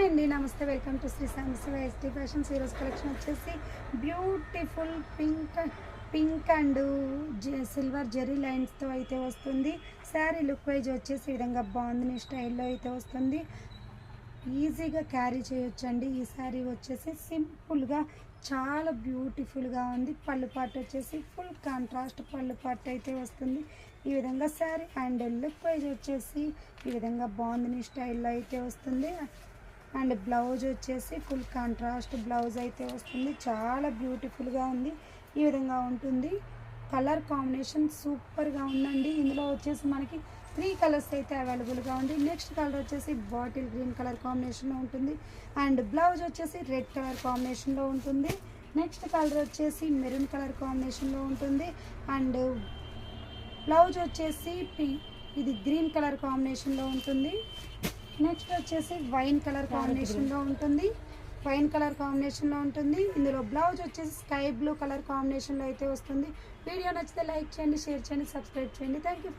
Hi అండి, నమస్తే. Welcome to Shri Sai ST fashions. ఈరోజు కలెక్షన్ వచ్చేసి beautiful pink and silver zari లైన్స్తో అయితే వస్తుంది. శారీ లుక్ వైజ్ వచ్చేసి ఈ విధంగా బాగుంది స్టైల్లో అయితే వస్తుంది. ఈజీగా క్యారీ చేయొచ్చండి. ఈ శారీ వచ్చేసి సింపుల్గా చాలా బ్యూటిఫుల్గా ఉంది. పళ్ళు పాటు వచ్చేసి ఫుల్ కాంట్రాస్ట్ పళ్ళు పాటు అయితే వస్తుంది. ఈ విధంగా శారీ అండ్ లుక్ వైజ్ వచ్చేసి ఈ విధంగా బాగుంది స్టైల్లో అయితే వస్తుంది. అండ్ బ్లౌజ్ వచ్చేసి ఫుల్ కాంట్రాస్ట్ బ్లౌజ్ అయితే వస్తుంది. చాలా బ్యూటిఫుల్గా ఉంది. ఈ విధంగా ఉంటుంది. కలర్ కాంబినేషన్ సూపర్గా ఉందండి. ఇందులో వచ్చేసి మనకి 3 కలర్స్ అయితే అవైలబుల్గా ఉంది. నెక్స్ట్ కలర్ వచ్చేసి బాటిల్ గ్రీన్ కలర్ కాంబినేషన్లో ఉంటుంది. అండ్ బ్లౌజ్ వచ్చేసి రెడ్ కలర్ కాంబినేషన్లో ఉంటుంది. నెక్స్ట్ కలర్ వచ్చేసి మెరూన్ కలర్ కాంబినేషన్లో ఉంటుంది. అండ్ బ్లౌజ్ వచ్చేసి ఇది గ్రీన్ కలర్ కాంబినేషన్లో ఉంటుంది. నెక్స్ట్ వచ్చేసి వైన్ కలర్ కాంబినేషన్లో ఉంటుంది. ఇందులో బ్లౌజ్ వచ్చేసి స్కై బ్లూ కలర్ కాంబినేషన్లో అయితే వస్తుంది. వీడియో నచ్చితే లైక్ చేయండి, షేర్ చేయండి, సబ్స్క్రైబ్ చేయండి. Thank you.